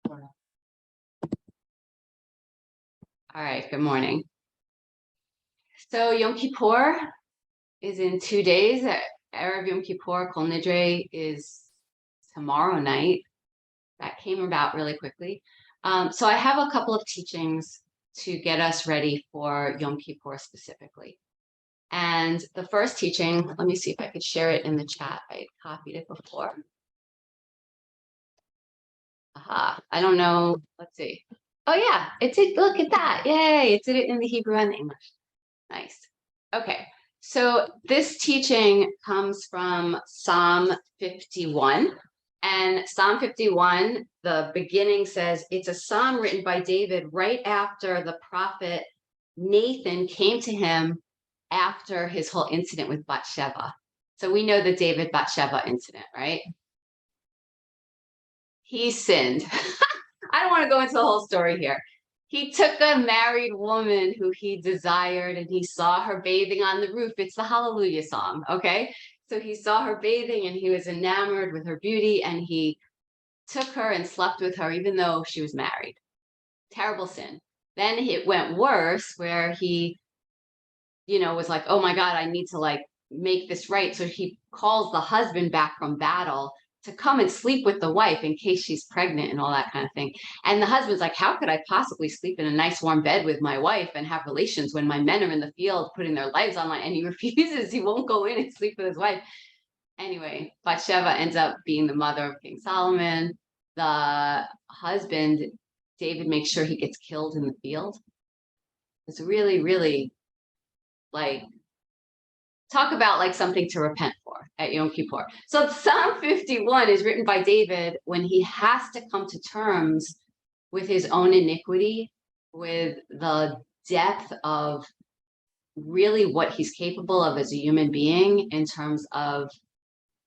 All right, good morning. So Yom Kippur is in 2 days. Erev Yom Kippur, Kol Nidre is tomorrow night. That came about really quickly. So I have a couple of teachings to get us ready for Yom Kippur specifically. And the first teaching, let me see if I could share it in the chat. I copied it before. Aha, I don't know. Let's see. Oh yeah, it did. Look at that. Yay, it did it in the Hebrew and the English. Nice. Okay, so this teaching comes from Psalm 51. And Psalm 51, the beginning says, it's a psalm written by David right after the prophet Nathan came to him after his whole incident with Bathsheba. So we know the David Bathsheba incident, right? He sinned. I don't want to go into the whole story here. He took a married woman who he desired and he saw her bathing on the roof. It's the Hallelujah song, okay? So he saw her bathing and he was enamored with her beauty and he took her and slept with her even though she was married. Terrible sin. Then it went worse where he, was like, oh my God, I need to make this right. So he calls the husband back from battle to come and sleep with the wife in case she's pregnant and all that kind of thing. And the husband's like, how could I possibly sleep in a nice warm bed with my wife and have relations when my men are in the field putting their lives on line? And he refuses. He won't go in and sleep with his wife. Anyway, Bathsheba ends up being the mother of King Solomon. The husband, David, makes sure he gets killed in the field. It's really, really talk about something to repent for at Yom Kippur. So Psalm 51 is written by David when he has to come to terms with his own iniquity, with the depth of really what he's capable of as a human being in terms of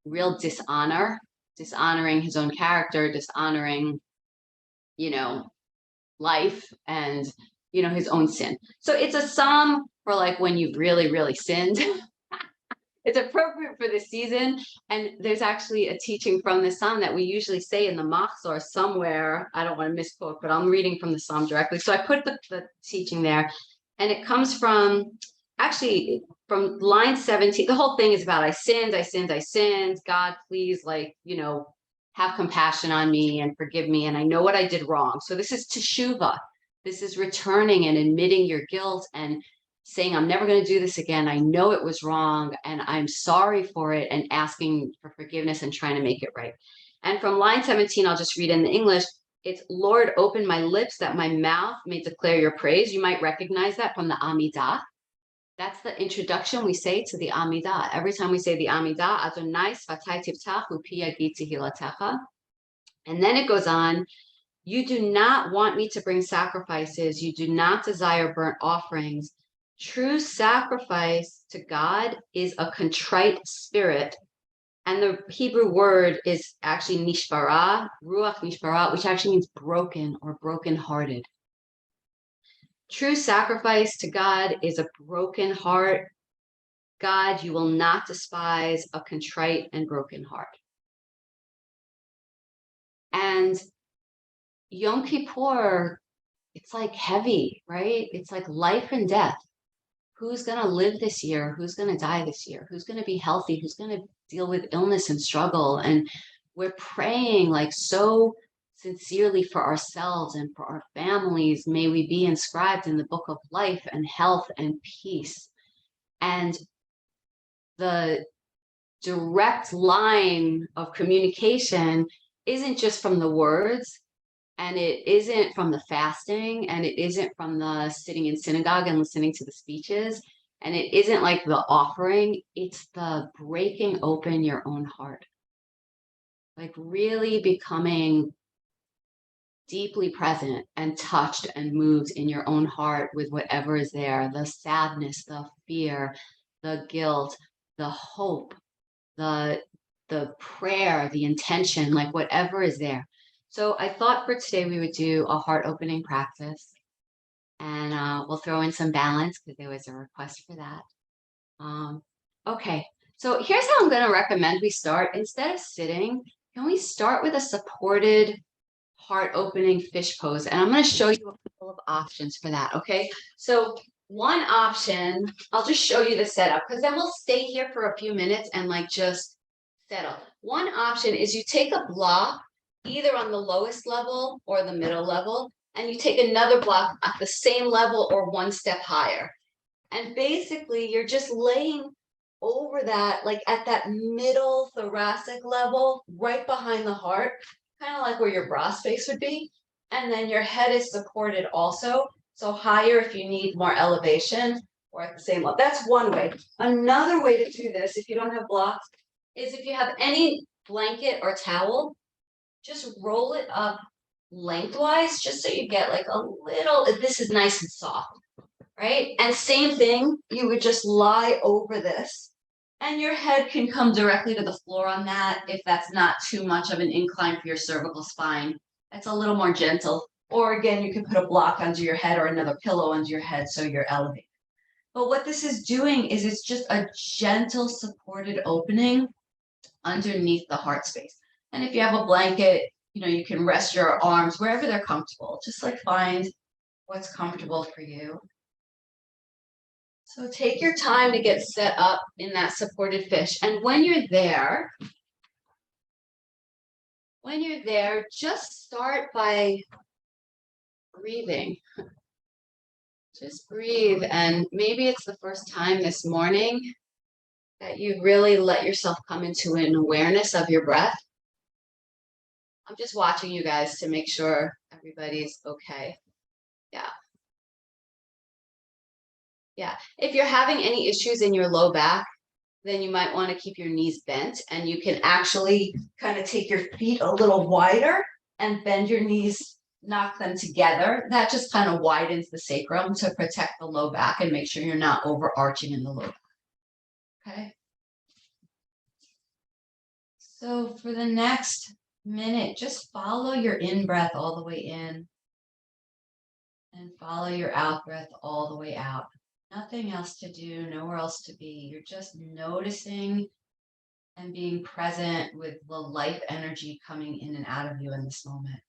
real dishonoring his own character, dishonoring, life and, his own sin. So it's a psalm for when you've really, really sinned. It's appropriate for this season. And there's actually a teaching from the psalm that we usually say in the Machzor somewhere. I don't want to misquote, but I'm reading from the psalm directly. So I put the teaching there. And it comes from from line 17. The whole thing is about I sinned. God, please, have compassion on me and forgive me. And I know what I did wrong. So this is teshuvah. This is returning and admitting your guilt and saying, I'm never going to do this again. I know it was wrong and I'm sorry for it, and asking for forgiveness and trying to make it right. And from line 17, I'll just read in the English. It's, Lord, open my lips that my mouth may declare your praise. You might recognize that from the Amidah. That's the introduction we say to the Amidah. Every time we say the Amidah, Adonai sfatai tiftachu pi yagid tehilatecha. And then it goes on, you do not want me to bring sacrifices. You do not desire burnt offerings. True sacrifice to God is a contrite spirit. And the Hebrew word is actually nishbara, ruach nishbara, which actually means broken or brokenhearted. True sacrifice to God is a broken heart. God, you will not despise a contrite and broken heart. And Yom Kippur, it's heavy, right? It's life and death. Who's going to live this year? Who's going to die this year? Who's going to be healthy? Who's going to deal with illness and struggle? And we're praying so sincerely for ourselves and for our families. May we be inscribed in the book of life and health and peace. And the direct line of communication isn't just from the words, and it isn't from the fasting, and it isn't from the sitting in synagogue and listening to the speeches, and it isn't the offering. It's the breaking open your own heart. Really becoming deeply present and touched and moved in your own heart with whatever is there, the sadness, the fear, the guilt, the hope, the prayer, the intention, whatever is there. So I thought for today we would do a heart opening practice, and we'll throw in some balance because there was a request for that. Okay, so here's how I'm going to recommend we start. Instead of sitting, can we start with a supported heart opening fish pose. And I'm going to show you a couple of options for that. Okay. So one option, I'll just show you the setup because then we'll stay here for a few minutes and like just settle. One option is you take a block either on the lowest level or the middle level, and you take another block at the same level or one step higher. And basically you're just laying over that, like at that middle thoracic level, right behind the heart, kind of like where your bra space would be. And then your head is supported also. So higher if you need more elevation or at the same level. That's one way. Another way to do this, if you don't have blocks, is if you have any blanket or towel, just roll it up lengthwise, just so you get like a little, this is nice and soft. Right? And same thing, you would just lie over this and your head can come directly to the floor on that if that's not too much of an incline for your cervical spine. It's a little more gentle. Or again, you can put a block under your head or another pillow under your head so you're elevated. But what this is doing is it's just a gentle supported opening underneath the heart space. And if you have a blanket, you can rest your arms wherever they're comfortable. Just like find what's comfortable for you. So take your time to get set up in that supported fish. And when you're there, just start by breathing. Just breathe. And maybe it's the first time this morning that you really let yourself come into an awareness of your breath. I'm just watching you guys to make sure everybody's okay. Yeah. Yeah. If you're having any issues in your low back, then you might want to keep your knees bent, and you can actually kind of take your feet a little wider and bend your knees, knock them together. That just kind of widens the sacrum to protect the low back and make sure you're not overarching in the low back. Okay. So for the next minute, just follow your in-breath all the way in and follow your out-breath all the way out. Nothing else to do, nowhere else to be. You're just noticing and being present with the life energy coming in and out of you in this moment.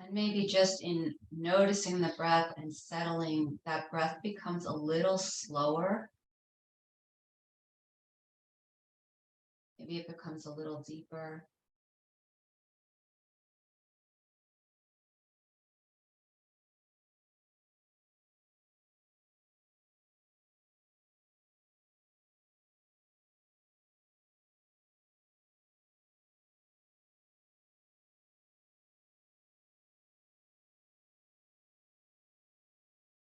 And maybe just in noticing the breath and settling, that breath becomes a little slower. Maybe it becomes a little deeper.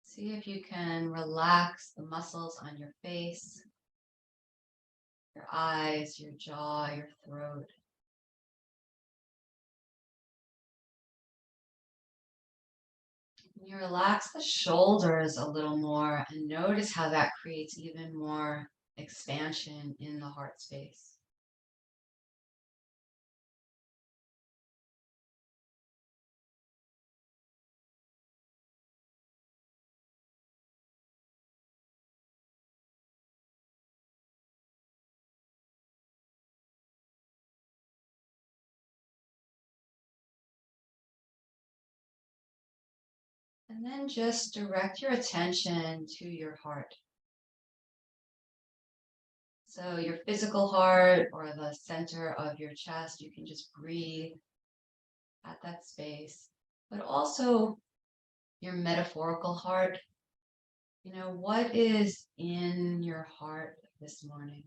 See if you can relax the muscles on your face, your eyes, your jaw, your throat. You relax the shoulders a little more and notice how that creates even more expansion in the heart space. And then just direct your attention to your heart. So your physical heart or the center of your chest, you can just breathe at that space, but also your metaphorical heart. What is in your heart this morning?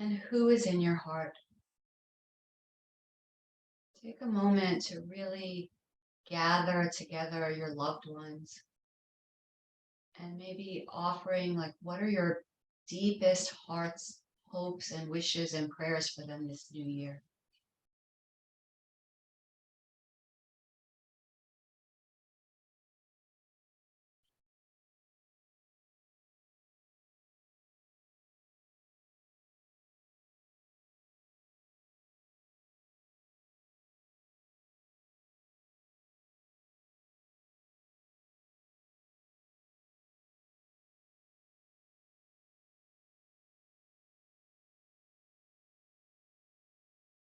And who is in your heart? Take a moment to really gather together your loved ones and maybe offering, like, what are your deepest heart's hopes and wishes and prayers for them this new year?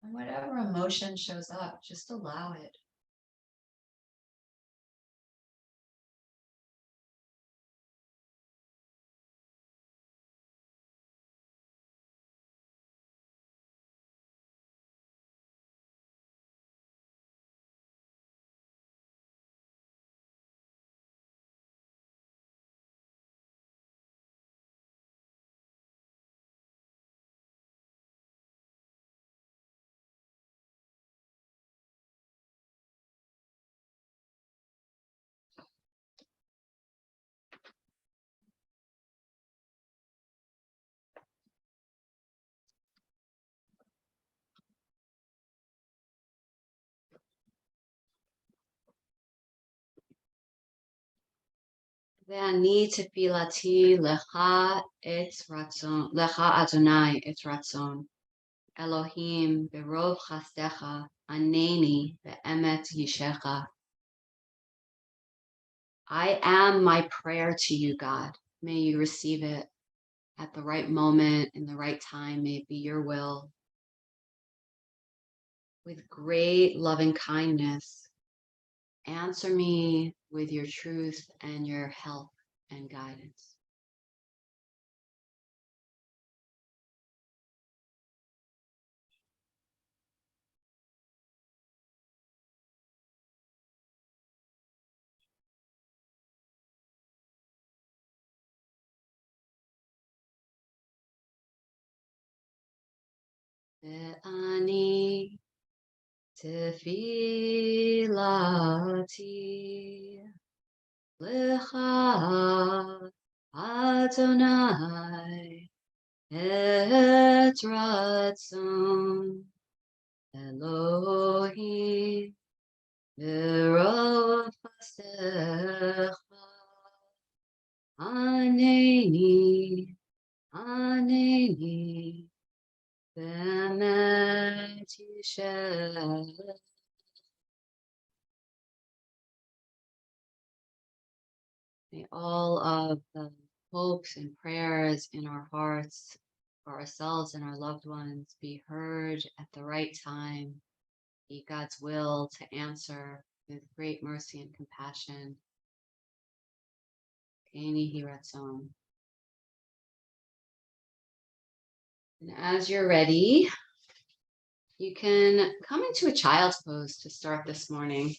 And whatever emotion shows up, just allow it. Ve'ani tefilati lecha et ratzon, lecha Adonai et ratzon. Elohim berov chasdecha, aneni be'emet yishecha. I am my prayer to you, God. May you receive it at the right moment, in the right time. May it be your will. With great loving kindness, answer me with your truth and your help and guidance. Ve'ani tefilati lecha Adonai et ratzon Elohim berov chasdecha aneni be'emet yishecha. May all of the hopes and prayers in our hearts for ourselves and our loved ones be heard at the right time, be God's will to answer with great mercy and compassion. And as you're ready, you can come into a child's pose to start this morning.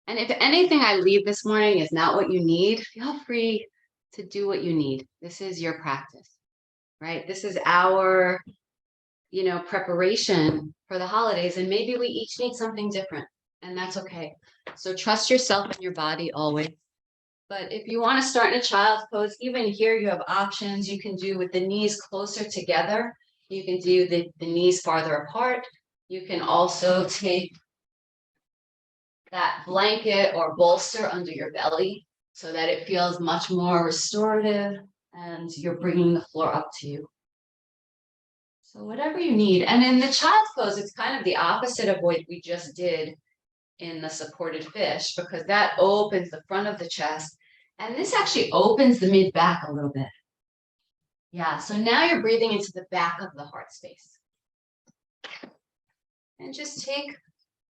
And if anything I leave this morning is not what you need, feel free to do what you need. This is your practice, right? This is our, preparation for the holidays. And maybe we each need something different, and that's okay. So trust yourself and your body always. But if you want to start in a child's pose, even here you have options. You can do with the knees closer together. You can do the knees farther apart. You can also take that blanket or bolster under your belly so that it feels much more restorative and you're bringing the floor up to you. So whatever you need. And in the child's pose, it's kind of the opposite of what we just did in the supported fish, because that opens the front of the chest. And this actually opens the mid back a little bit. Yeah, so now you're breathing into the back of the heart space. And just take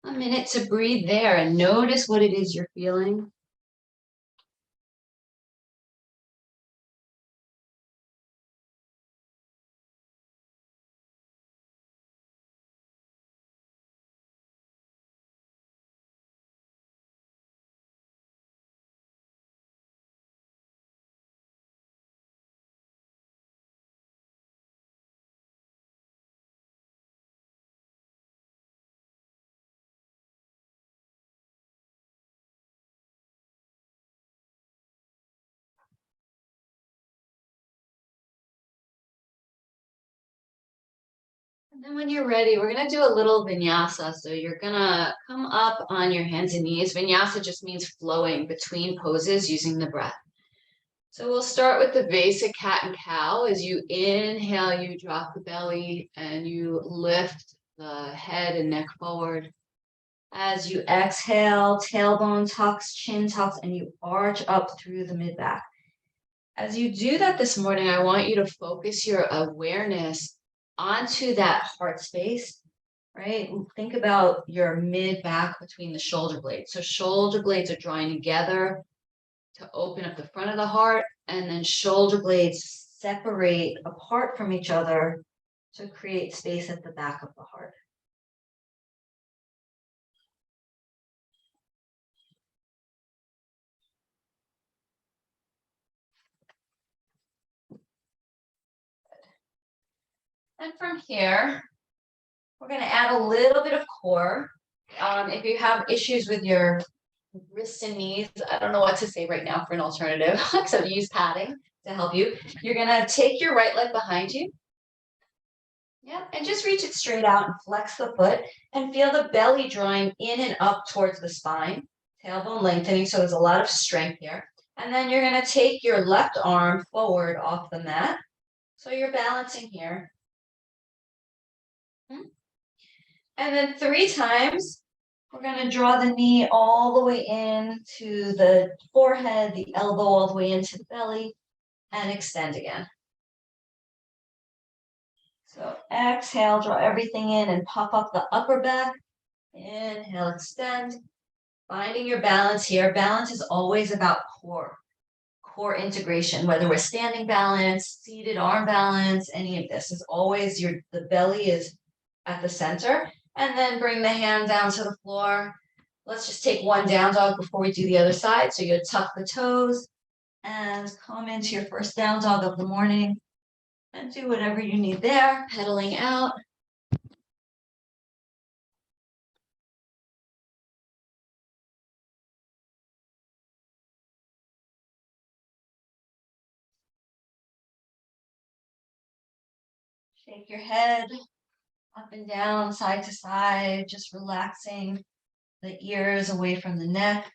a minute to breathe there and notice what it is you're feeling. And then when you're ready, we're gonna do a little vinyasa. So you're gonna come up on your hands and knees. Vinyasa just means flowing between poses using the breath. So we'll start with the basic cat and cow. As you inhale, you drop the belly and you lift the head and neck forward. As you exhale, tailbone tucks, chin tucks, and you arch up through the mid-back. As you do that this morning, I want you to focus your awareness onto that heart space, right? Think about your mid-back between the shoulder blades. So shoulder blades are drawing together to open up the front of the heart, and then shoulder blades separate apart from each other to create space at the back of the heart. And from here, we're going to add a little bit of core. If you have issues with your wrists and knees, I don't know what to say right now for an alternative, so use padding to help you. You're going to take your right leg behind you. Yeah, and just reach it straight out and flex the foot and feel the belly drawing in and up towards the spine, tailbone lengthening, so there's a lot of strength here. And then you're going to take your left arm forward off the mat. So you're balancing here. And then 3 times, we're going to draw the knee all the way into the forehead, the elbow all the way into the belly, and extend again. So exhale, draw everything in and puff up the upper back. Inhale, extend. Finding your balance here. Balance is always about core integration, whether we're standing balance, seated arm balance, any of this is always the belly is at the center. And then bring the hand down to the floor. Let's just take one down dog before we do the other side. So you tuck the toes and come into your first down dog of the morning and do whatever you need there, pedaling out. Shake your head up and down, side to side, just relaxing the ears away from the neck.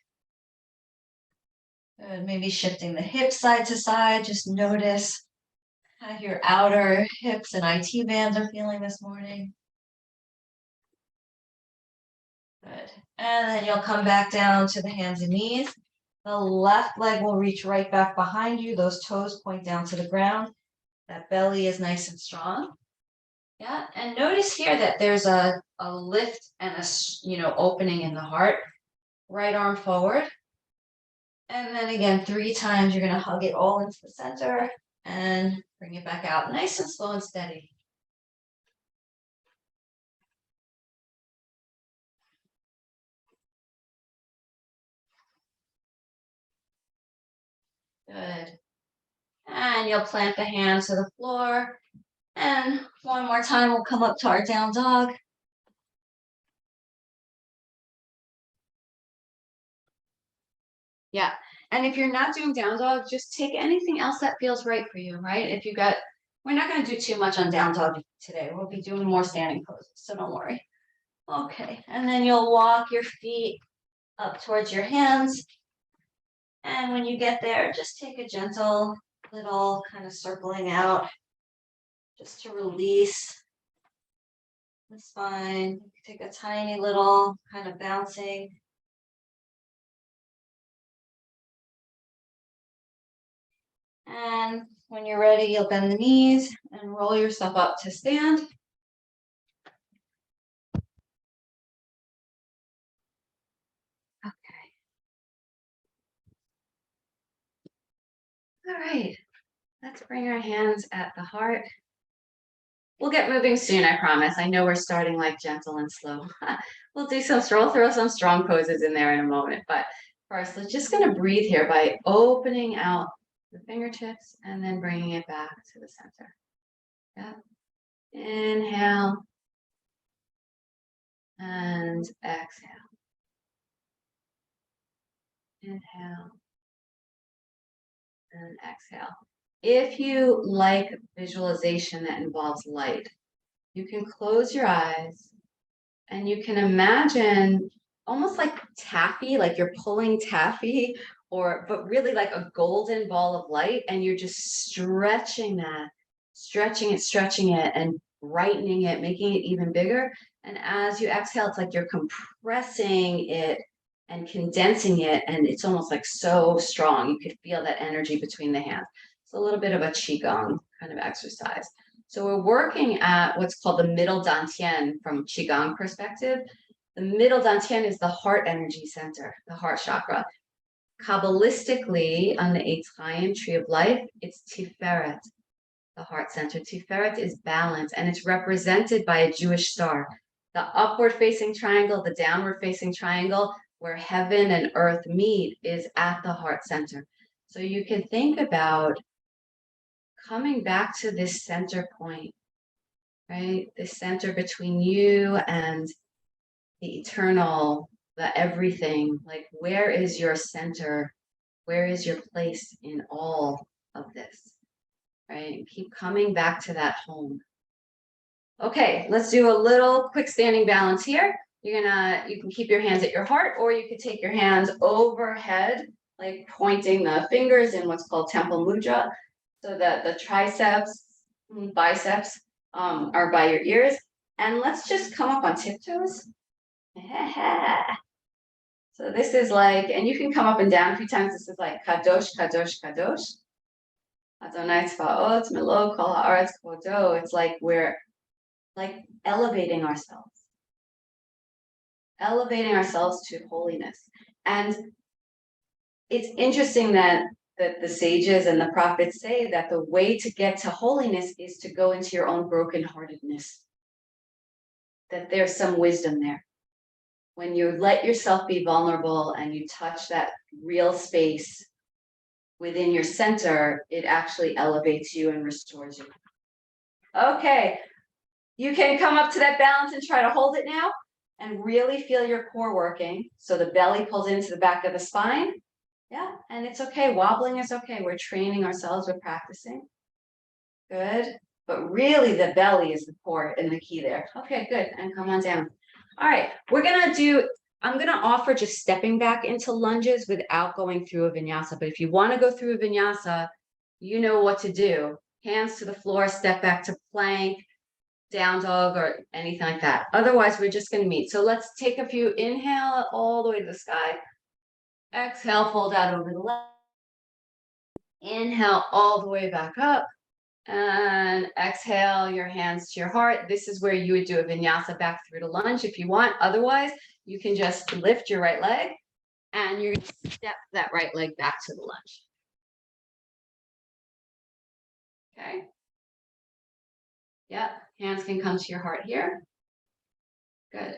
Maybe shifting the hips side to side. Just notice how your outer hips and IT bands are feeling this morning. Good. And then you'll come back down to the hands and knees. The left leg will reach right back behind you. Those toes point down to the ground. That belly is nice and strong. Yeah, and notice here that there's a lift and a opening in the heart. Right arm forward. And then again, 3 times, you're going to hug it all into the center and bring it back out. Nice and slow and steady. Good. And you'll plant the hands to the floor. And one more time, we'll come up to our down dog. Yeah. And if you're not doing down dog, just take anything else that feels right for you, right? We're not going to do too much on down dog today. We'll be doing more standing poses, so don't worry. Okay. And then you'll walk your feet up towards your hands. And when you get there, just take a gentle little kind of circling out just to release the spine. Take a tiny little kind of bouncing. And when you're ready, you'll bend the knees and roll yourself up to stand. Okay. All right. Let's bring our hands at the heart. We'll get moving soon, I promise. I know we're starting like gentle and slow. We'll throw some strong poses in there in a moment. But first, we're just going to breathe here by opening out the fingertips and then bringing it back to the center. Yeah. Inhale and exhale. Inhale and exhale. If you like visualization that involves light, you can close your eyes and you can imagine almost like taffy, like you're pulling taffy, but really like a golden ball of light, and you're just stretching that, stretching it, and brightening it, making it even bigger. And as you exhale, it's like you're compressing it and condensing it, and it's almost like so strong. You could feel that energy between the hands. It's a little bit of a qigong kind of exercise. So we're working at what's called the middle dantian from qigong perspective. The middle dantian is the heart energy center, the heart chakra. Kabbalistically, on the Eitz Chaim tree of life, it's Tiferet, the heart center. Tiferet is balance, and it's represented by a Jewish star. The upward facing triangle, the downward facing triangle, where heaven and earth meet, is at the heart center. So you can think about coming back to this center point, right? The center between you and the eternal, the everything. Like, where is your center? Where is your place in all of this, right? Keep coming back to that home. Okay, let's do a little quick standing balance here. You can keep your hands at your heart, or you could take your hands overhead, like pointing the fingers in what's called temple mudra, so that the triceps, biceps are by your ears. And let's just come up on tiptoes. So this is like, and you can come up and down a few times. This is like kadosh, kadosh, kadosh. Adonai tzvaot, melo kol haaretz kvodo. It's like we're like elevating ourselves to holiness. And it's interesting that the sages and the prophets say that the way to get to holiness is to go into your own brokenheartedness. That there's some wisdom there. When you let yourself be vulnerable and you touch that real space within your center, it actually elevates you and restores you. Okay, you can come up to that balance and try to hold it now and really feel your core working. So the belly pulls into the back of the spine. Yeah, and it's okay. Wobbling is okay. We're training ourselves, we're practicing. Good. But really the belly is the core and the key there. Okay, good. And come on down. All right, I'm gonna offer just stepping back into lunges without going through a vinyasa. But if you want to go through a vinyasa, you know what to do. Hands to the floor, step back to plank, down dog, or anything like that. Otherwise, we're just gonna meet. So let's take a few. Inhale all the way to the sky. Exhale, fold out over the left. Inhale all the way back up. And exhale your hands to your heart. This is where you would do a vinyasa back through to lunge if you want. Otherwise, you can just lift your right leg and you're going to step that right leg back to the lunge. Okay. Yeah, hands can come to your heart here. Good.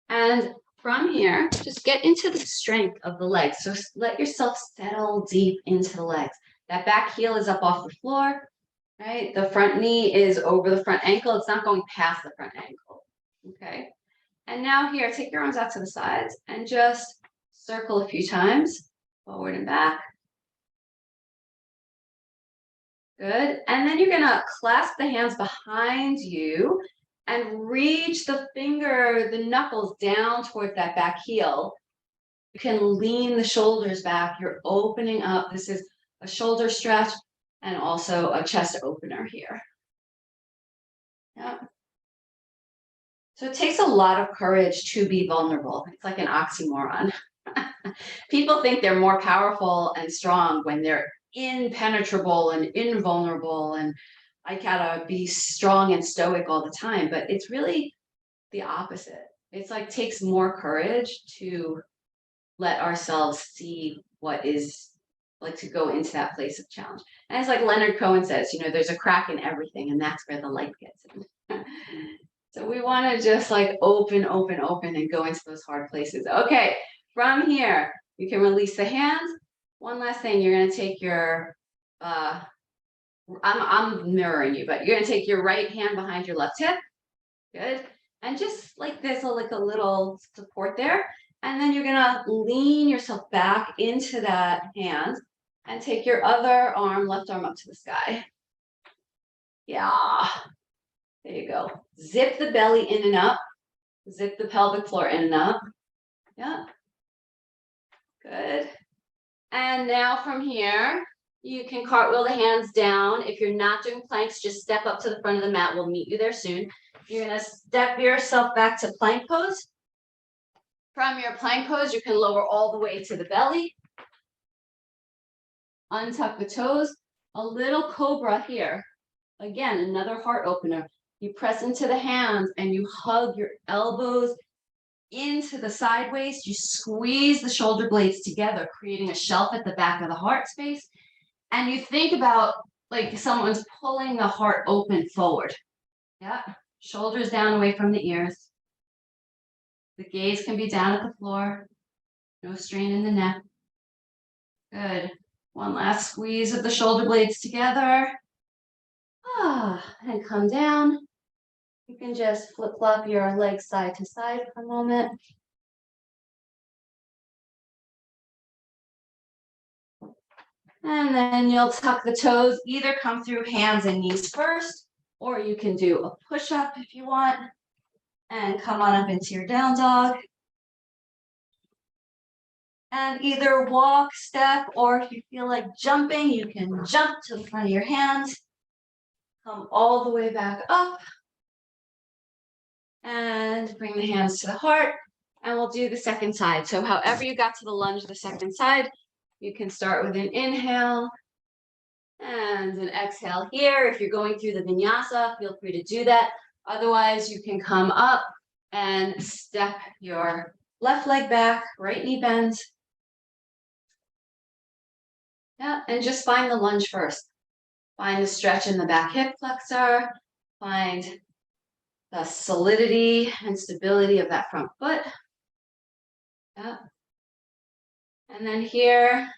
And from here, just get into the strength of the legs. So let yourself settle deep into the legs. That back heel is up off the floor, right? The front knee is over the front ankle. It's not going past the front ankle, okay? And now here, take your arms out to the sides and just circle a few times, forward and back. Good. And then you're gonna clasp the hands behind you and reach the knuckles down towards that back heel. You can lean the shoulders back. You're opening up. This is a shoulder stretch and also a chest opener here. Yeah. So it takes a lot of courage to be vulnerable. It's like an oxymoron. People think they're more powerful and strong when they're impenetrable and invulnerable, and I gotta be strong and stoic all the time. But it's really the opposite. It's like takes more courage to let ourselves see what is like, to go into that place of challenge. And it's like Leonard Cohen says, there's a crack in everything, and that's where the light gets in. So we want to just like open and go into those hard places. Okay, from here, you can release the hands. One last thing, you're going to take your, I'm mirroring you, but you're going to take your right hand behind your left hip. Good. And just like this, like a little support there. And then you're going to lean yourself back into that hand and take your other arm, left arm up to the sky. Yeah. There you go. Zip the belly in and up. Zip the pelvic floor in and up. Yeah. Good. And now from here, you can cartwheel the hands down. If you're not doing planks, just step up to the front of the mat. We'll meet you there soon. You're going to step yourself back to plank pose. From your plank pose, you can lower all the way to the belly. Untuck the toes. A little cobra here. Again, another heart opener. You press into the hands and you hug your elbows into the side waist. You squeeze the shoulder blades together, creating a shelf at the back of the heart space. And you think about like someone's pulling the heart open forward. Yeah. Shoulders down away from the ears. The gaze can be down at the floor. No strain in the neck. Good. One last squeeze of the shoulder blades together. And come down. You can just flip-flop your legs side to side for a moment. And then you'll tuck the toes, either come through hands and knees first, or you can do a push-up if you want, and come on up into your down dog. And either walk, step, or if you feel like jumping, you can jump to the front of your hands. Come all the way back up. And bring the hands to the heart. And we'll do the second side. So however you got to the lunge the second side, you can start with an inhale and an exhale here. If you're going through the vinyasa, feel free to do that. Otherwise, you can come up and step your left leg back, right knee bends. Yeah, and just find the lunge first. Find the stretch in the back hip flexor. Find the solidity and stability of that front foot. Yeah. And then here,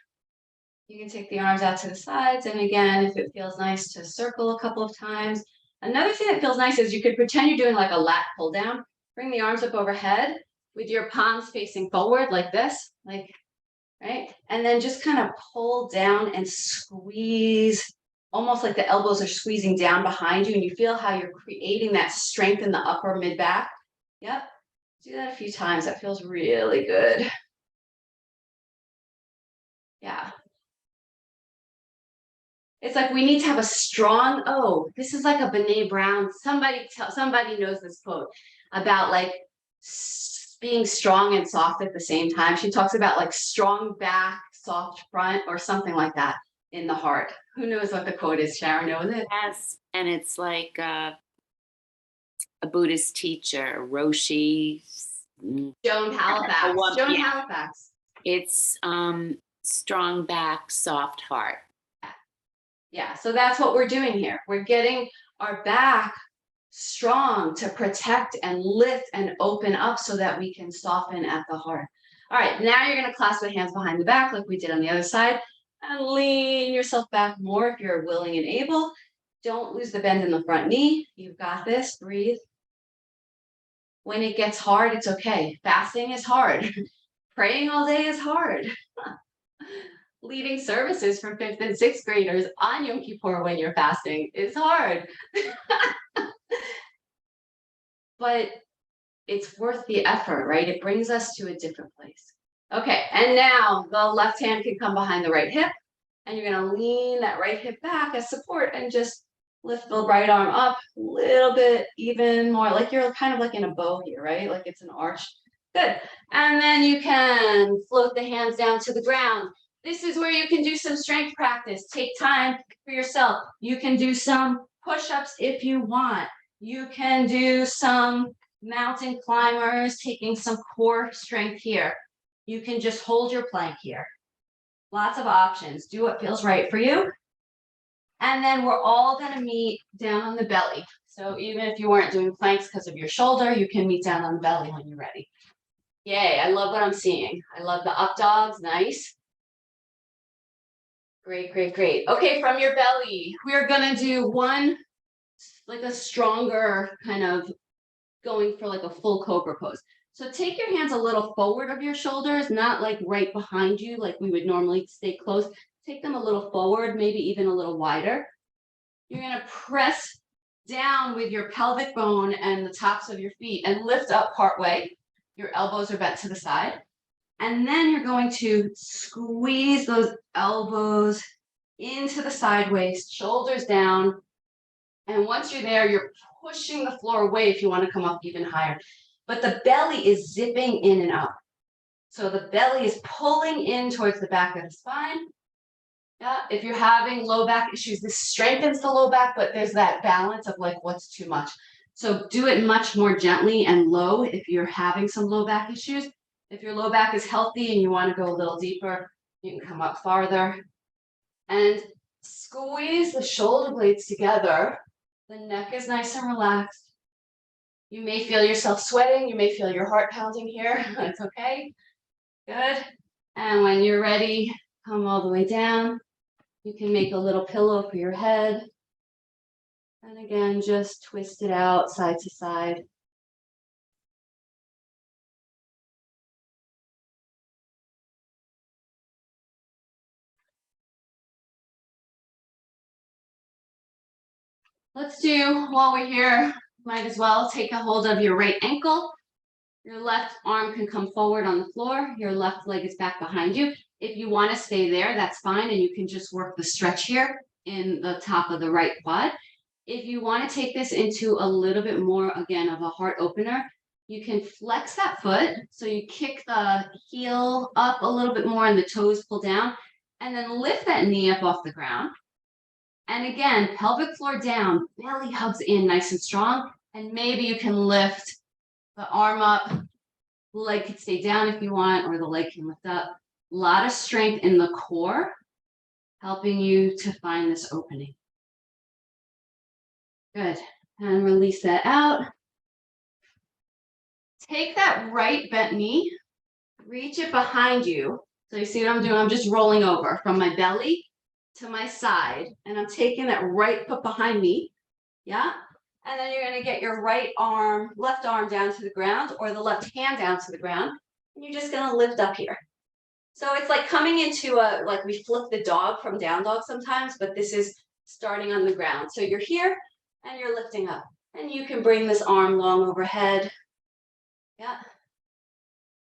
you can take the arms out to the sides. And again, if it feels nice to circle a couple of times. Another thing that feels nice is you could pretend you're doing like a lat pull down. Bring the arms up overhead with your palms facing forward like this, like, right? And then just kind of pull down and squeeze, almost like the elbows are squeezing down behind you, and you feel how you're creating that strength in the upper mid back. Yep. Do that a few times. That feels really good. Yeah. It's like we need to have a strong, this is like a Brene Brown. Somebody knows this quote about like being strong and soft at the same time. She talks about like strong back, soft front, or something like that in the heart. Who knows what the quote is? Sharon knows it. Yes, and it's like a Buddhist teacher, Roshi. Joan Halifax. Joan Halifax. It's strong back, soft heart. Yeah, so that's what we're doing here. We're getting our back strong to protect and lift and open up so that we can soften at the heart. All right, now you're going to clasp the hands behind the back like we did on the other side and lean yourself back more if you're willing and able. Don't lose the bend in the front knee. You've got this. Breathe. When it gets hard, it's okay. Fasting is hard. Praying all day is hard. Leading services for 5th and 6th graders on Yom Kippur when you're fasting is hard. But it's worth the effort, right? It brings us to a different place. Okay, and now the left hand can come behind the right hip, and you're going to lean that right hip back as support and just lift the right arm up a little bit, even more, like you're kind of like in a bow here, right? Like it's an arch. Good. And then you can float the hands down to the ground. This is where you can do some strength practice. Take time for yourself. You can do some push-ups if you want. You can do some mountain climbers, taking some core strength here. You can just hold your plank here. Lots of options. Do what feels right for you. And then we're all going to meet down on the belly. So even if you weren't doing planks because of your shoulder, you can meet down on the belly when you're ready. Yay, I love what I'm seeing. I love the up dogs. Nice. Great, great, great. Okay, from your belly, we're going to do one, like a stronger kind of going for like a full cobra pose. So take your hands a little forward of your shoulders, not like right behind you, like we would normally stay close. Take them a little forward, maybe even a little wider. You're going to press down with your pelvic bone and the tops of your feet and lift up partway. Your elbows are bent to the side. And then you're going to squeeze those elbows into the side waist, shoulders down. And once you're there, you're pushing the floor away if you want to come up even higher. But the belly is zipping in and out. So the belly is pulling in towards the back of the spine. Yeah, if you're having low back issues, this strengthens the low back, but there's that balance of like what's too much. So do it much more gently and low if you're having some low back issues. If your low back is healthy and you want to go a little deeper, you can come up farther. And squeeze the shoulder blades together. The neck is nice and relaxed. You may feel yourself sweating. You may feel your heart pounding here. That's okay. Good. And when you're ready, come all the way down. You can make a little pillow for your head. And again, just twist it out side to side. Let's do, while we're here, might as well take a hold of your right ankle. Your left arm can come forward on the floor. Your left leg is back behind you. If you want to stay there, that's fine. And you can just work the stretch here in the top of the right quad. If you want to take this into a little bit more, again, of a heart opener, you can flex that foot. So you kick the heel up a little bit more and the toes pull down, and then lift that knee up off the ground. And again, pelvic floor down, belly hugs in nice and strong. And maybe you can lift the arm up, the leg can stay down if you want, or the leg can lift up. A lot of strength in the core, helping you to find this opening. Good. And release that out. Take that right bent knee, reach it behind you. So you see what I'm doing? I'm just rolling over from my belly to my side, and I'm taking that right foot behind me. Yeah. And then you're going to get your right arm, left arm down to the ground, or the left hand down to the ground. And you're just going to lift up here. So it's like coming into a, like we flip the dog from down dog sometimes, but this is starting on the ground. So you're here and you're lifting up. And you can bring this arm long overhead. Yeah.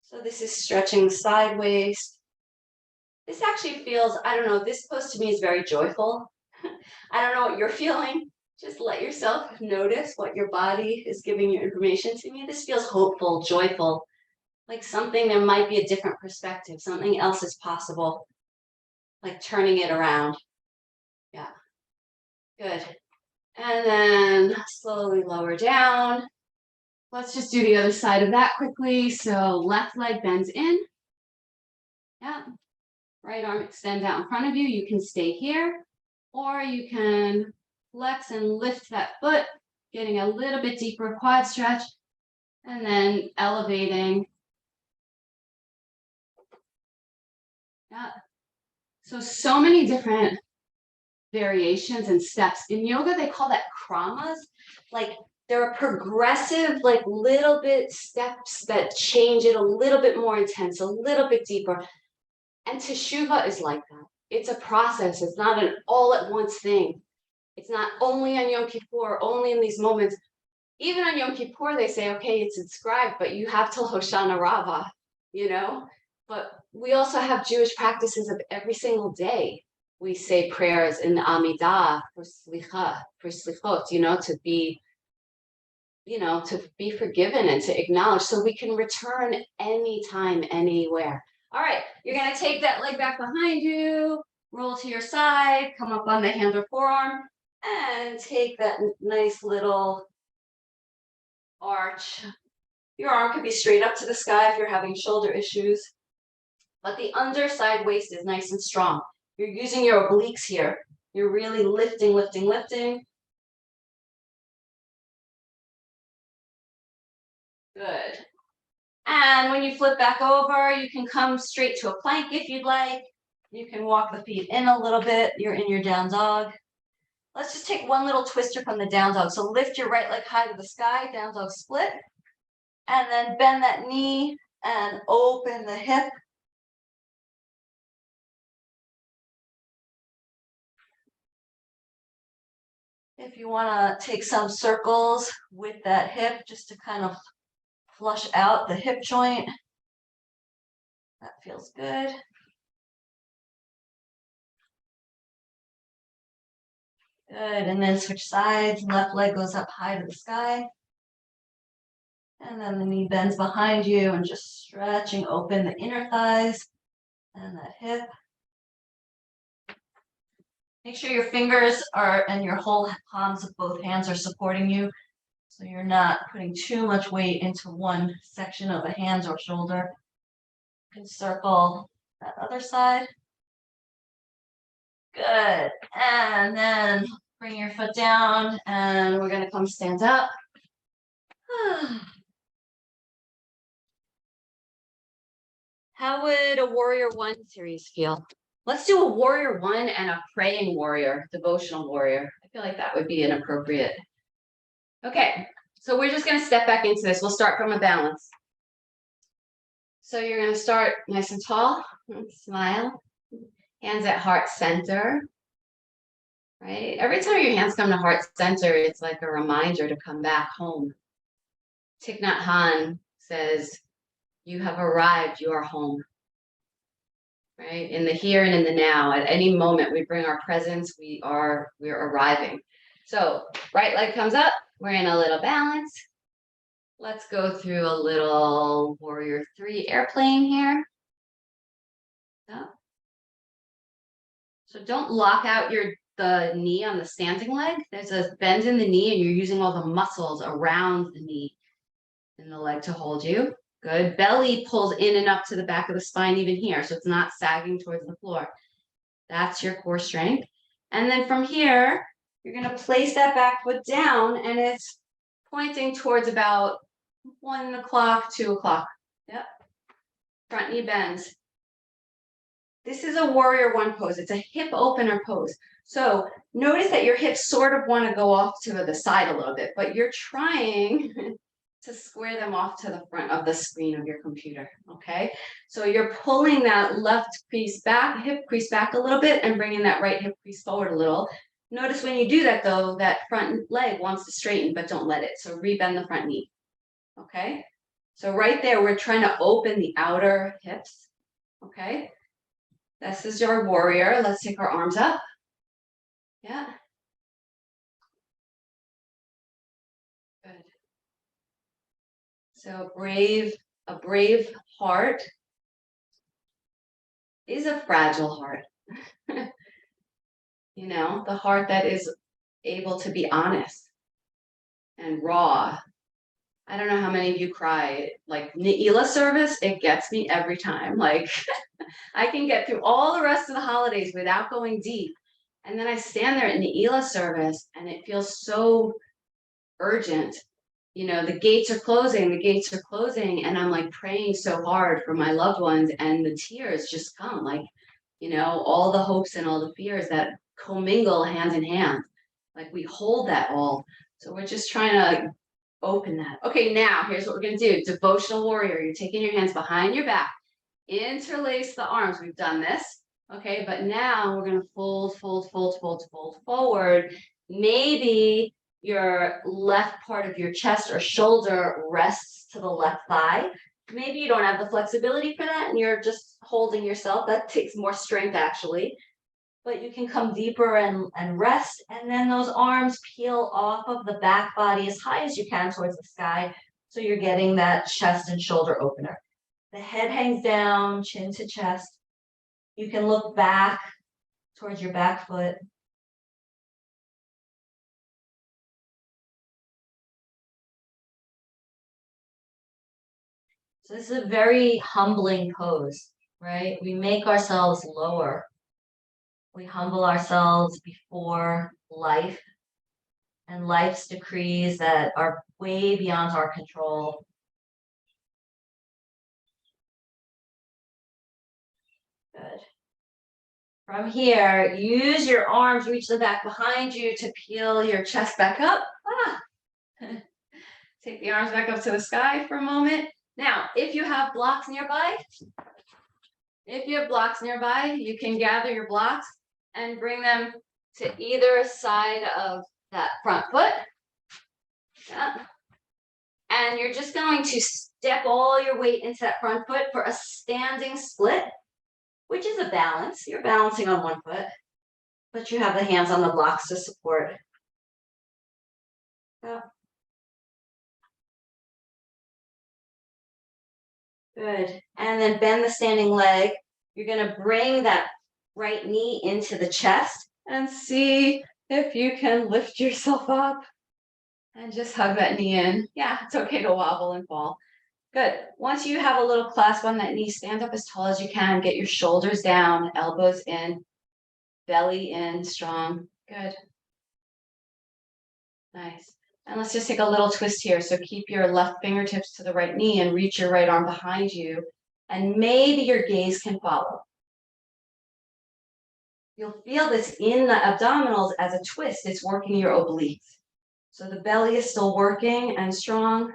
So this is stretching sideways. This actually feels, I don't know, this pose to me is very joyful. I don't know what you're feeling. Just let yourself notice what your body is giving you information. To me, this feels hopeful, joyful, like something, there might be a different perspective, something else is possible, like turning it around. Yeah, good. And then slowly lower down. Let's just do the other side of that quickly. So left leg bends in. Yeah. Right arm extends out in front of you. You can stay here, or you can flex and lift that foot, getting a little bit deeper quad stretch, and then elevating. Yeah. So many different variations and steps. In yoga, they call that kramas. Like there are progressive, like little bit steps that change it a little bit more intense, a little bit deeper. And teshuva is like that. It's a process. It's not an all at once thing. It's not only on Yom Kippur, only in these moments. Even on Yom Kippur, they say, okay, it's inscribed, but you have till Hoshana Rabbah, you know? But we also have Jewish practices of every single day. We say prayers in the Amidah for slicha, for slichot, you know, to be forgiven and to acknowledge, so we can return anytime, anywhere. All right, you're going to take that leg back behind you, roll to your side, come up on the hand or forearm, and take that nice little arch. Your arm could be straight up to the sky if you're having shoulder issues, but the underside waist is nice and strong. You're using your obliques here. You're really lifting, lifting, lifting. Good. And when you flip back over, you can come straight to a plank if you'd like. You can walk the feet in a little bit. You're in your down dog. Let's just take one little twister from the down dog. So lift your right leg high to the sky, down dog split. And then bend that knee and open the hip. If you want to take some circles with that hip just to kind of flush out the hip joint, that feels good. Good, and then switch sides. Left leg goes up high to the sky. And then the knee bends behind you and just stretching open the inner thighs and that hip. Make sure your fingers are and your whole palms of both hands are supporting you. So you're not putting too much weight into one section of the hands or shoulder. You can circle that other side. Good. And then bring your foot down and we're going to come stand up. How would a warrior one series feel? Let's do a warrior one and a praying warrior, devotional warrior. I feel like that would be an appropriate. Okay, so we're just going to step back into this. We'll start from a balance. So you're going to start nice and tall, smile, hands at heart center, right? Every time your hands come to heart center, it's like a reminder to come back home. Thich Nhat Hanh says, you have arrived, you are home. Right? In the here and in the now, at any moment we bring our presence, we're arriving. So right leg comes up, we're in a little balance. Let's go through a little warrior 3 airplane here. Yeah. So don't lock out the knee on the standing leg. There's a bend in the knee and you're using all the muscles around the knee and the leg to hold you. Good. Belly pulls in and up to the back of the spine even here, so it's not sagging towards the floor. That's your core strength. And then from here, you're going to place that back foot down, and it's pointing towards about 1 o'clock, 2 o'clock. Yep. Front knee bends. This is a warrior one pose. It's a hip opener pose. So notice that your hips sort of want to go off to the side a little bit, but you're trying to square them off to the front of the screen of your computer, okay? So you're pulling that left crease back, hip crease back a little bit and bringing that right hip crease forward a little. Notice when you do that though, that front leg wants to straighten, but don't let it. So rebend the front knee, okay? So right there, we're trying to open the outer hips, okay? This is your warrior. Let's take our arms up. Yeah. Good. So a brave heart is a fragile heart. You know, the heart that is able to be honest and raw. I don't know how many of you cry. Like Neila service, it gets me every time. Like I can get through all the rest of the holidays without going deep. And then I stand there at Neila service and it feels so urgent. You know, the gates are closing, and I'm like praying so hard for my loved ones, and the tears just come, like, you know, all the hopes and all the fears that commingle hand in hand. Like we hold that all. So we're just trying to open that. Okay, now here's what we're gonna do. Devotional warrior. You're taking your hands behind your back, interlace the arms. We've done this. Okay, but now we're gonna fold forward. Maybe your left part of your chest or shoulder rests to the left thigh. Maybe you don't have the flexibility for that and you're just holding yourself. That takes more strength actually. But you can come deeper and rest. And then those arms peel off of the back body as high as you can towards the sky. So you're getting that chest and shoulder opener. The head hangs down, chin to chest. You can look back towards your back foot. So this is a very humbling pose, right? We make ourselves lower. We humble ourselves before life and life's decrees that are way beyond our control. Good. From here, use your arms, reach the back behind you to peel your chest back up. Take the arms back up to the sky for a moment. Now, if you have blocks nearby, you can gather your blocks and bring them to either side of that front foot. Yeah. And you're just going to step all your weight into that front foot for a standing split, which is a balance. You're balancing on one foot, but you have the hands on the blocks to support. Yeah. Good. And then bend the standing leg. You're going to bring that right knee into the chest and see if you can lift yourself up and just hug that knee in. Yeah, it's okay to wobble and fall. Good. Once you have a little clasp on that knee, stand up as tall as you can. Get your shoulders down, elbows in, belly in, strong. Good. Nice. And let's just take a little twist here. So keep your left fingertips to the right knee and reach your right arm behind you. And maybe your gaze can follow. You'll feel this in the abdominals as a twist. It's working your obliques. So the belly is still working and strong.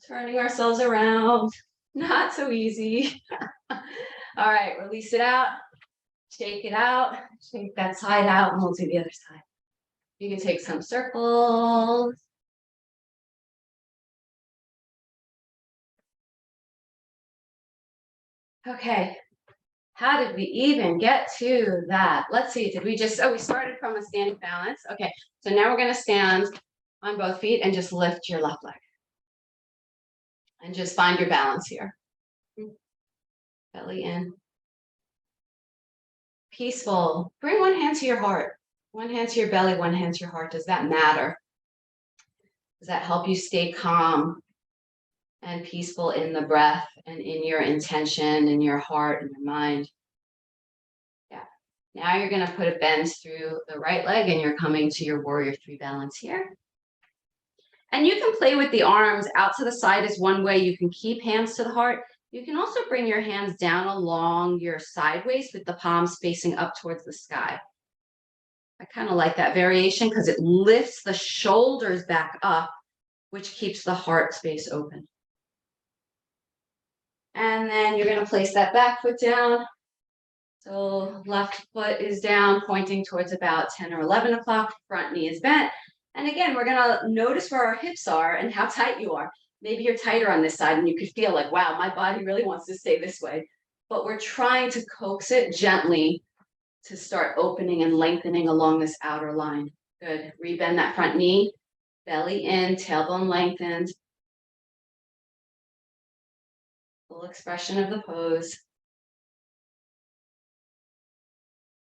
Turning ourselves around. Not so easy. All right, release it out. Shake it out. Shake that side out, and we'll do the other side. You can take some circles. Okay. How did we even get to that? Let's see. Did we just, we started from a standing balance. Okay. So now we're going to stand on both feet and just lift your left leg. And just find your balance here. Belly in. Peaceful. Bring one hand to your heart. One hand to your belly, one hand to your heart. Does that matter? Does that help you stay calm and peaceful in the breath and in your intention, in your heart and your mind? Yeah. Now you're going to put a bend through the right leg and you're coming to your warrior three balance here. And you can play with the arms out to the side is one way. You can keep hands to the heart. You can also bring your hands down along your sideways with the palms facing up towards the sky. I kind of like that variation because it lifts the shoulders back up, which keeps the heart space open. And then you're going to place that back foot down. So left foot is down, pointing towards about 10 or 11 o'clock. Front knee is bent. And again, we're going to notice where our hips are and how tight you are. Maybe you're tighter on this side and you could feel like, wow, my body really wants to stay this way. But we're trying to coax it gently to start opening and lengthening along this outer line. Good. Rebend that front knee, belly in, tailbone lengthened. Full expression of the pose.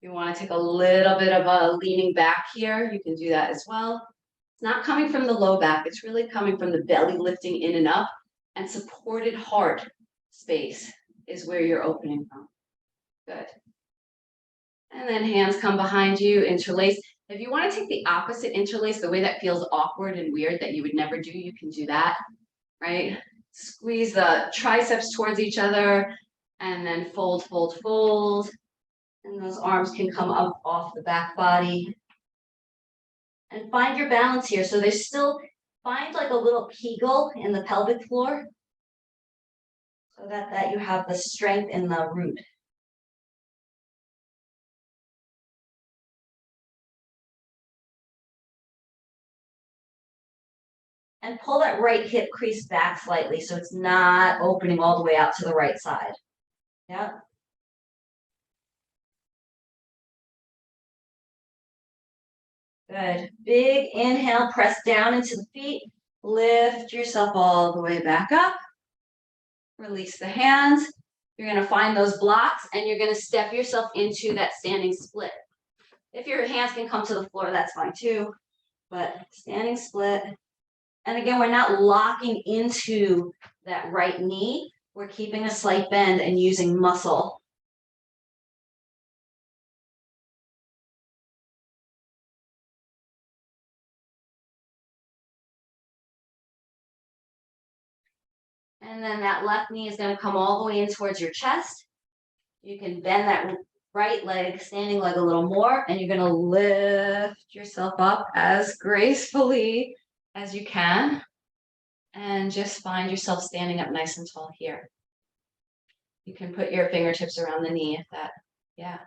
You want to take a little bit of a leaning back here. You can do that as well. It's not coming from the low back. It's really coming from the belly lifting in and up, and supported heart space is where you're opening from. Good. And then hands come behind you, interlace. If you want to take the opposite interlace, the way that feels awkward and weird that you would never do, you can do that, right? Squeeze the triceps towards each other and then fold, fold, fold. And those arms can come up off the back body. And find your balance here. So there's still, find like a little kegel in the pelvic floor so that you have the strength in the root. And pull that right hip crease back slightly so it's not opening all the way out to the right side. Yeah. Good. Big inhale, press down into the feet. Lift yourself all the way back up. Release the hands. You're going to find those blocks and you're going to step yourself into that standing split. If your hands can come to the floor, that's fine too. But standing split. And again, we're not locking into that right knee. We're keeping a slight bend and using muscle. And then that left knee is going to come all the way in towards your chest. You can bend that right leg, standing leg a little more, and you're going to lift yourself up as gracefully as you can. And just find yourself standing up nice and tall here. You can put your fingertips around the knee if that, yeah.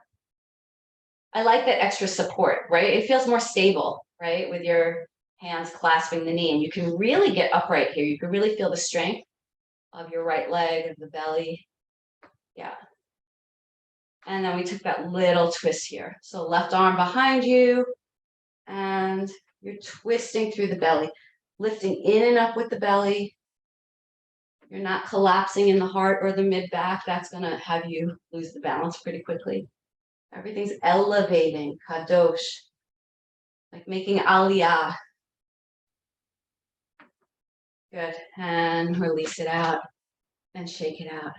I like that extra support, right? It feels more stable, right? With your hands clasping the knee, and you can really get upright here. You can really feel the strength of your right leg, of the belly. Yeah. And then we took that little twist here. So left arm behind you, and you're twisting through the belly, lifting in and up with the belly. You're not collapsing in the heart or the mid back. That's going to have you lose the balance pretty quickly. Everything's elevating, kadosh, like making aliyah. Good. And release it out and shake it out.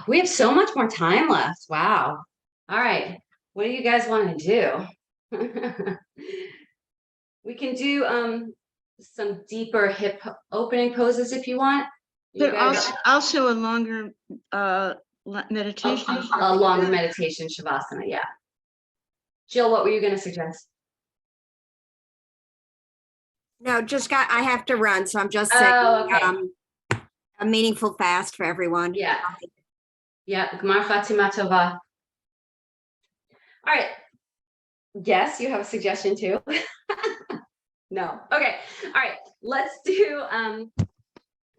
We have so much more time left. Wow. All right. What do you guys want to do? We can do some deeper hip opening poses if you want. You guys also a longer meditation. a longer meditation, shavasana. Yeah. Jill, what were you going to suggest? No, I have to run, so I'm just saying Okay. a meaningful fast for everyone. Yeah. Yeah. Gmar Fatima Tova. All right. Yes, you have a suggestion too. No. Okay. All right. Let's do you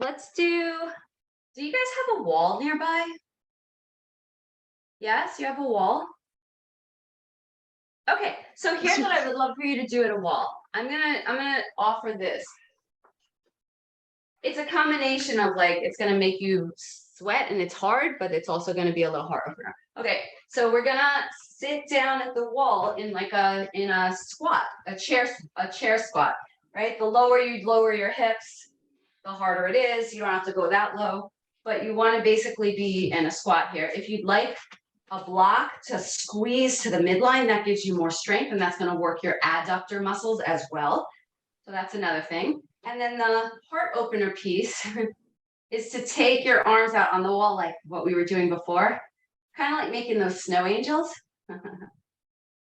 guys have a wall nearby? Yes, you have a wall. Okay, so here's what I would love for you to do at a wall. I'm gonna offer this. It's a combination of like, it's gonna make you sweat and it's hard, but it's also gonna be a little hard opener. Okay, so we're gonna sit down at the wall in like in a squat, a chair squat, right? The lower you lower your hips, the harder it is. You don't have to go that low, but you want to basically be in a squat here. If you'd like a block to squeeze to the midline, that gives you more strength, and that's going to work your adductor muscles as well. So that's another thing. And then the heart opener piece is to take your arms out on the wall like what we were doing before, kind of like making those snow angels.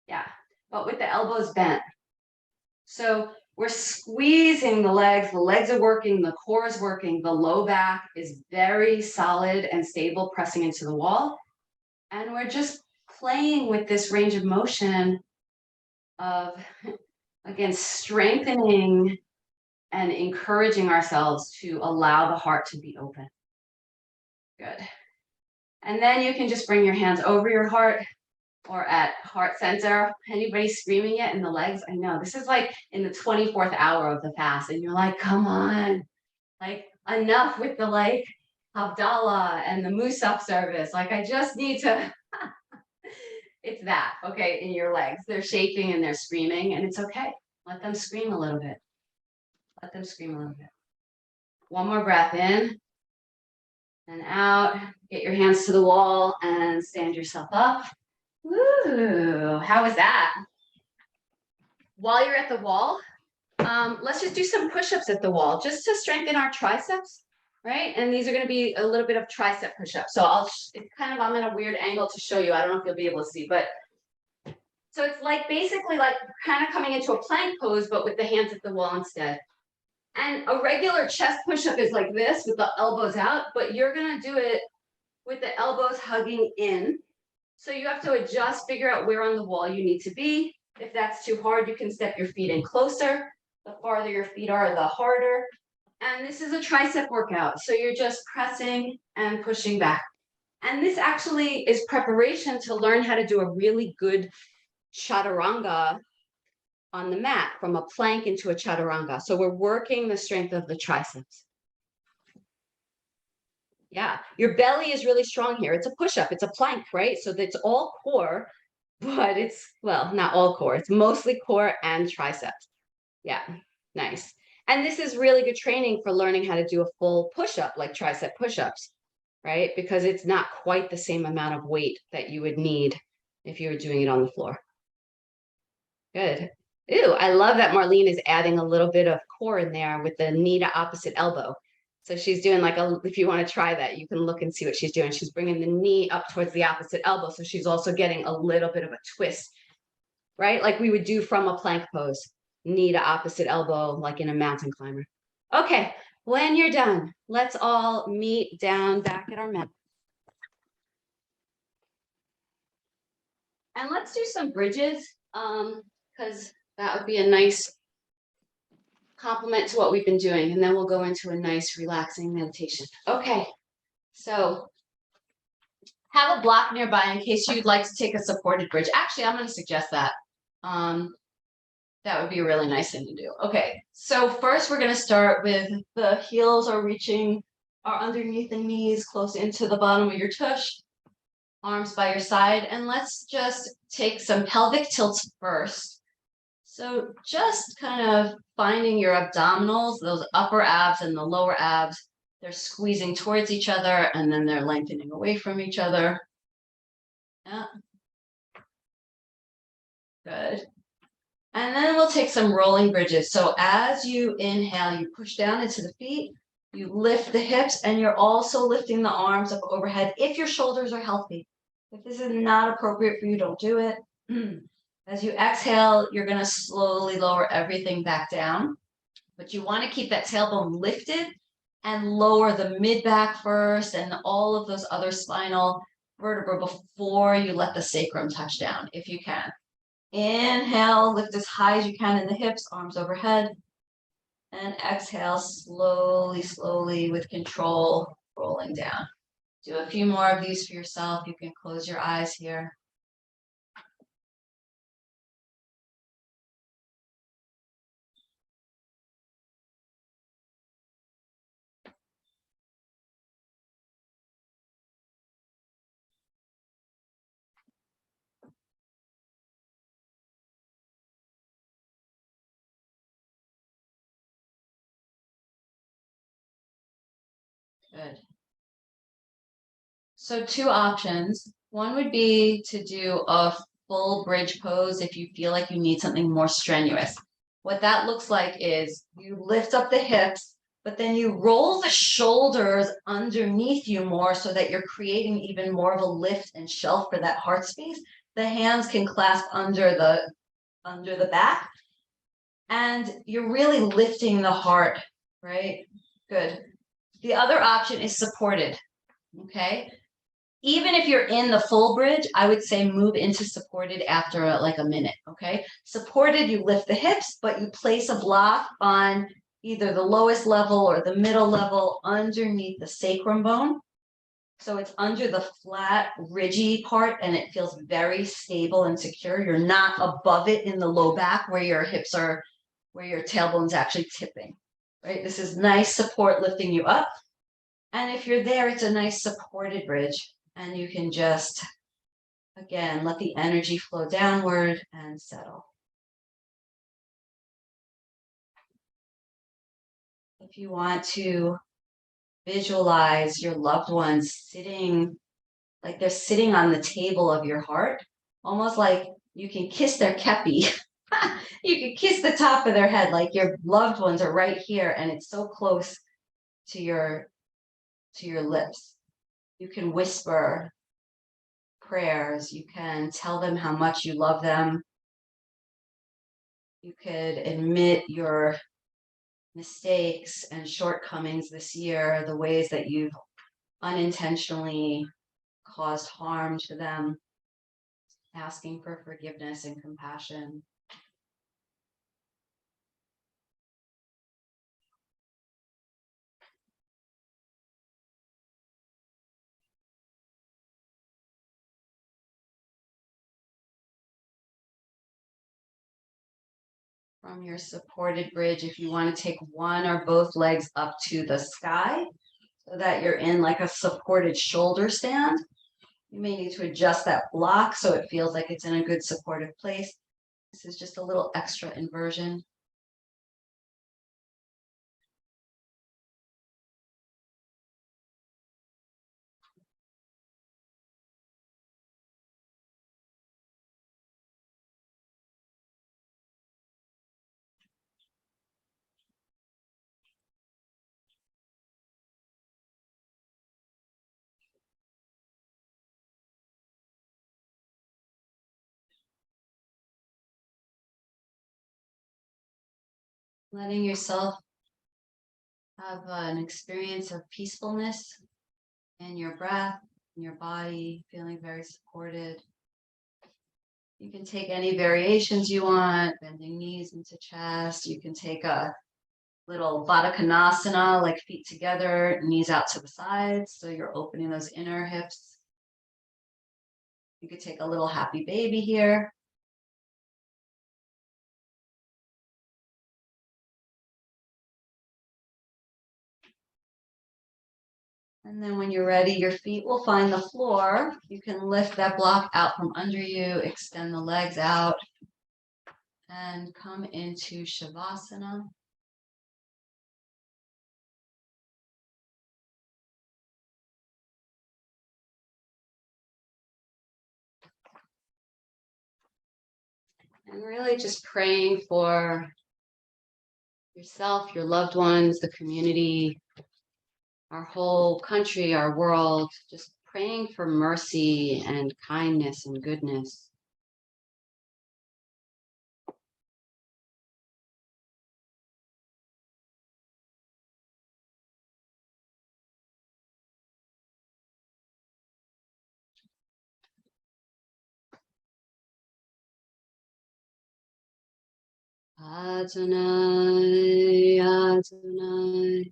Yeah, but with the elbows bent. So we're squeezing the legs are working, the core is working, the low back is very solid and stable, pressing into the wall. And we're just playing with this range of motion of, again, strengthening and encouraging ourselves to allow the heart to be open. Good. And then you can just bring your hands over your heart or at heart center. Anybody screaming yet in the legs? I know this is like in the 24th hour of the fast, and you're like, come on, like enough with the like Havdalah and the Musaf service. Like, I just need to. It's that, okay, in your legs. They're shaking and they're screaming, and it's okay. Let them scream a little bit. Let them scream a little bit. One more breath in and out. Get your hands to the wall and stand yourself up. Woo, how was that? While you're at the wall, let's just do some push-ups at the wall just to strengthen our triceps, right? And these are going to be a little bit of tricep push-ups. So it's kind of, I'm in a weird angle to show you. I don't know if you'll be able to see, but so it's like basically like kind of coming into a plank pose, but with the hands at the wall instead. And a regular chest push-up is like this with the elbows out, but you're going to do it with the elbows hugging in. So you have to adjust, figure out where on the wall you need to be. If that's too hard, you can step your feet in closer. The farther your feet are, the harder. And this is a tricep workout. So you're just pressing and pushing back. And this actually is preparation to learn how to do a really good chaturanga on the mat, from a plank into a chaturanga. So we're working the strength of the triceps. Yeah, your belly is really strong here. It's a push-up, it's a plank, right? So that's all core, but it's, well, not all core. It's mostly core and triceps. Yeah, nice. And this is really good training for learning how to do a full push-up, like tricep push-ups, right? Because it's not quite the same amount of weight that you would need if you were doing it on the floor. Good. Ew, I love that Marlene is adding a little bit of core in there with the knee to opposite elbow. So she's doing like if you want to try that, you can look and see what she's doing. She's bringing the knee up towards the opposite elbow. So she's also getting a little bit of a twist, right? Like we would do from a plank pose, knee to opposite elbow, like in a mountain climber. Okay, when you're done, let's all meet down back at our mat. And let's do some bridges, because that would be a nice complement to what we've been doing. And then we'll go into a nice relaxing meditation. Okay, so have a block nearby in case you'd like to take a supported bridge. Actually, I'm going to suggest that. That would be a really nice thing to do. Okay, so first we're going to start with the heels are underneath the knees, close into the bottom of your tush, arms by your side, and let's just take some pelvic tilts first. So just kind of finding your abdominals, those upper abs and the lower abs, they're squeezing towards each other and then they're lengthening away from each other. Yeah. Good. And then we'll take some rolling bridges. So as you inhale, you push down into the feet, you lift the hips, and you're also lifting the arms up overhead if your shoulders are healthy. If this is not appropriate for you, don't do it. As you exhale, you're going to slowly lower everything back down. But you want to keep that tailbone lifted and lower the mid-back first and all of those other spinal vertebrae before you let the sacrum touch down, if you can. Inhale, lift as high as you can in the hips, arms overhead. And exhale, slowly, slowly, with control, rolling down. Do a few more of these for yourself. You can close your eyes here. Good. So two options. One would be to do a full bridge pose if you feel like you need something more strenuous. What that looks like is you lift up the hips, but then you roll the shoulders underneath you more so that you're creating even more of a lift and shelf for that heart space. The hands can clasp under the back, and you're really lifting the heart, right? Good. The other option is supported, okay? Even if you're in the full bridge, I would say move into supported after like a minute, okay? Supported, you lift the hips, but you place a block on either the lowest level or the middle level underneath the sacrum bone. So it's under the flat, ridgy part, and it feels very stable and secure. You're not above it in the low back where your hips are, where your tailbone's actually tipping, right? This is nice support lifting you up. And if you're there, it's a nice supported bridge. And you can just, again, let the energy flow downward and settle. If you want to visualize your loved ones sitting, like they're sitting on the table of your heart, almost like you can kiss their kepi. You can kiss the top of their head, like your loved ones are right here and it's so close to your lips. You can whisper prayers. You can tell them how much you love them. You could admit your mistakes and shortcomings this year, the ways that you've unintentionally caused harm to them, asking for forgiveness and compassion. From your supported bridge, if you want to take one or both legs up to the sky so that you're in like a supported shoulder stand, you may need to adjust that block so it feels like it's in a good supportive place. This is just a little extra inversion. Letting yourself have an experience of peacefulness in your breath, in your body, feeling very supported. You can take any variations you want, bending knees into chest. You can take a little Baddha Konasana, like feet together, knees out to the sides. So you're opening those inner hips. You could take a little happy baby here. And then when you're ready, your feet will find the floor. You can lift that block out from under you, extend the legs out, and come into Shavasana. And really just praying for yourself, your loved ones, the community, our whole country, our world, just praying for mercy and kindness and goodness. Adonai, Adonai,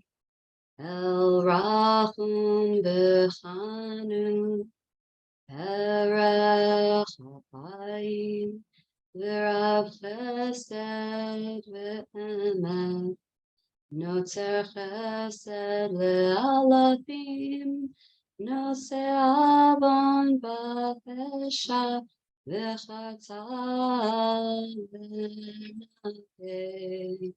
El Rachum Bechanu, Erech Habayim, V'Rav Chesed V'Emet, Notzer Chesed Le'alafim, Noseh Avon B'Pesha, V'Chata V'Nakeh.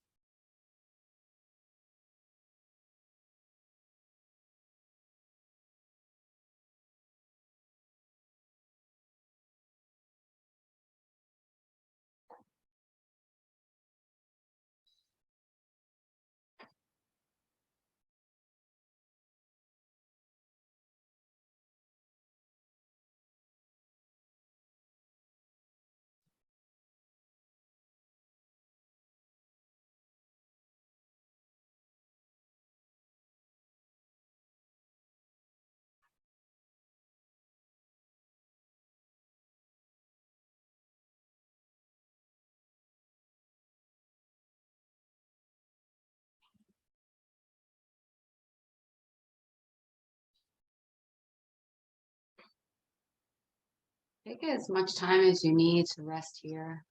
Take as much time as you need to rest here.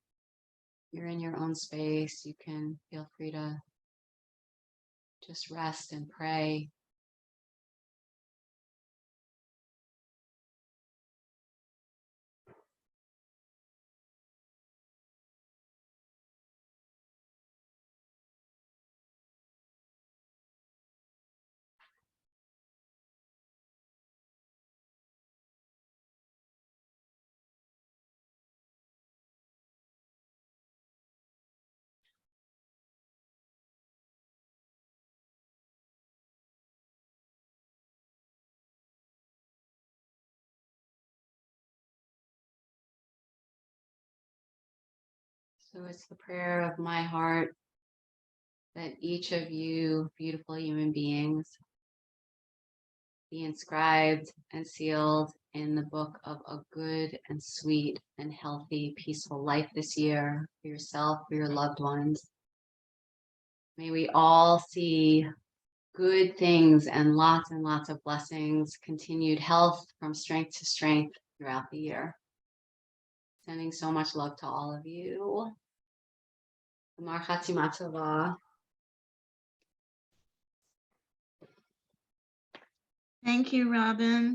You're in your own space. You can feel free to just rest and pray. So it's the prayer of my heart that each of you beautiful human beings be inscribed and sealed in the book of a good and sweet and healthy, peaceful life this year for yourself, for your loved ones. May we all see good things and lots of blessings, continued health from strength to strength throughout the year. Sending so much love to all of you. Gemar Chatzima Tova. Thank you, Robin.